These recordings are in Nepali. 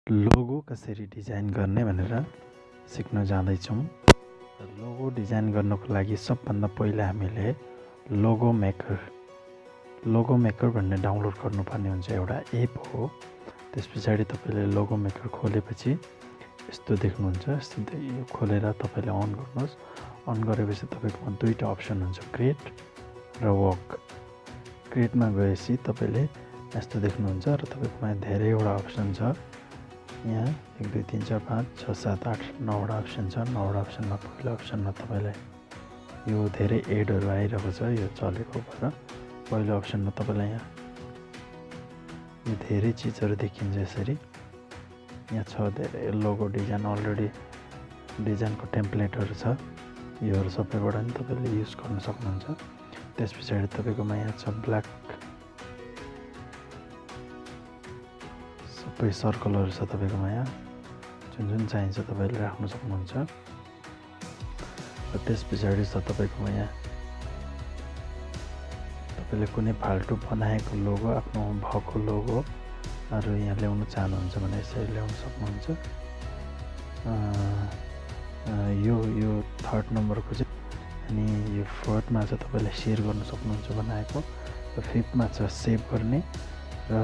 लोगो कसरी डिजाइन गर्ने भनेर सिक्न जाँदैछौँ। लोगो डिजाइन गर्नको लागि सबभन्दा पहिला हामीले लोगो मेकर भन्ने डाउनलोड गर्नुपर्ने हुन्छ। एउटा एप हो। त्यस पछाडि तपाईँले लोगो मेकर खोलेपछि यस्तो देख्नुहुन्छ। यस्तो यो खोलेर तपाईँले अन गर्नुहोस्। अन गरेपछि तपाईँकोमा दुईवटा अप्सन हुन्छ, क्रिएट र वर्क। क्रिएटमा गएपछि तपाईँले यस्तो देख्नुहुन्छ र तपाईँकोमा धेरैवटा अप्सन छ। यहाँ 1 2 3 4 5 6 7 8 9वटा अप्सन छ। 9वटा अप्सनमा पहिलो अप्सनमा तपाईँलाई यो धेरै एडहरू आइरहेको छ, यो चलेको भएर पहिलो अप्सनमा तपाईँलाई यहाँ यो धेरै चिजहरू देखिन्छ। यसरी यहाँ छ धेरै लोगो डिजाइन, अलरेडी डिजाइनको टेम्प्लेटहरू छ। योहरू सबैबाट नि तपाईँले युज गर्न सक्नुहुन्छ। त्यस पछाडि तपाईँकोमा यहाँ छ ब्ल्याक, सबै सर्कलहरू छ तपाईँकोमा। यहाँ जुन जुन चाहिन्छ तपाईँले राख्न सक्नुहुन्छ। र त्यस पछाडि छ तपाईँकोमा यहाँ तपाईँले कुनै फाल्टु बनाएको लोगो, आफ्नो भएको लोगोहरू यहाँ ल्याउन चाहनुहुन्छ भने यसरी ल्याउन सक्नुहुन्छ। यो थर्ड नम्बरको चाहिँ, अनि यो फोर्थमा चाहिँ तपाईँले सेयर गर्न सक्नुहुन्छ बनाएको, र फिफ्थमा छ सेभ गर्ने, र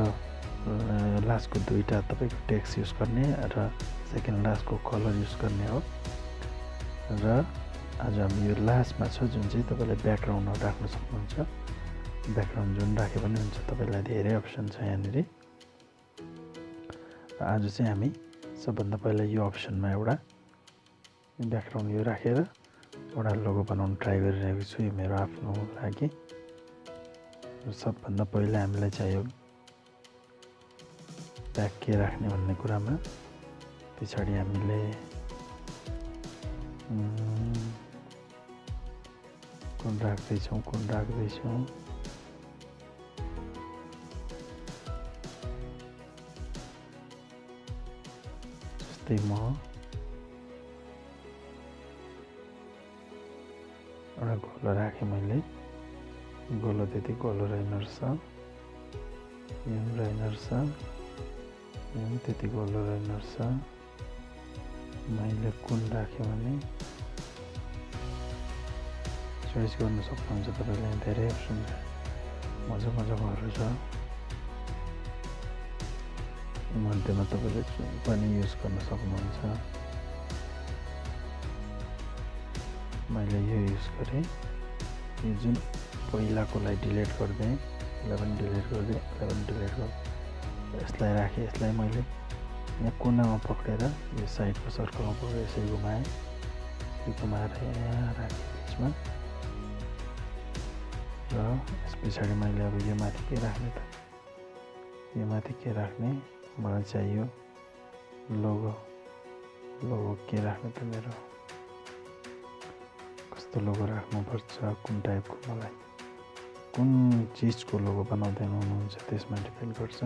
लास्टको दुईवटा तपाईँको टेक्स्ट युज गर्ने, र सेकेन्ड लास्टको कलर युज गर्ने हो। र आज हामी यो लास्टमा छ जुन चाहिँ तपाईँले ब्याकग्राउन्डहरू राख्न सक्नुहुन्छ। ब्याकग्राउन्ड जुन राखे पनि हुन्छ, तपाईँलाई धेरै अप्सन छ यहाँनिर। र आज चाहिँ हामी सबभन्दा पहिला यो अप्सनमा एउटा ब्याकग्राउन्ड यो राखेर एउटा लोगो बनाउन ट्राई गरिरहेको छु, यो मेरो आफ्नो लागि। र सबभन्दा पहिला हामीलाई चाहियो ब्याक के राख्ने भन्ने कुरामा। पछाडि हामीले कुन राख्दैछौँ जस्तै म एउटा गोलो राखेँ मैले। गोलो त्यति गोलो रहेन रहेछ, यो पनि रहेन रहेछ, यो पनि त्यति गोलो रहेन रहेछ। मैले कुन राखेँ भने चोइस गर्न सक्नुहुन्छ तपाईँले। धेरै अप्सन छ, मजाकोहरू छ। मध्येमा तपाईँले जुन पनि युज गर्न सक्नुहुन्छ। मैले यो युज गरेँ। यो जुन पहिलाकोलाई डिलिट गरिदिएँ, यसलाई पनि डिलिट गरिदिएँ, यसलाई पनि डिलिट गरिदिएँ। यसलाई राखेँ। यसलाई मैले यहाँ कुनामा पक्रेर यो साइडको सर्कलमा पक्रेर यसरी घुमाएँ। घुमाएर यहाँ राखेँ बिचमा। र यस पछाडि मैले अब यो माथि के राख्ने त? यो माथि के राख्ने? मलाई चाहियो लोगो के राख्ने त? मेरो कस्तो लोगो राख्नुपर्छ, कुन टाइपको, मलाई कुन चिजको लोगो बनाउँदै हुनुहुन्छ त्यसमा डिपेन्ड गर्छ।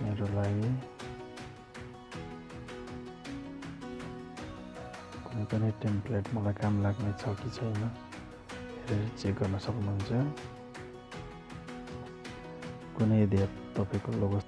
मेरो लागि कुनै पनि टेम्प्लेट मलाई काम लाग्ने छ कि छैन हेरेर चेक गर्न सक्नुहुन्छ। कुनै यदि तपाईँको लोगो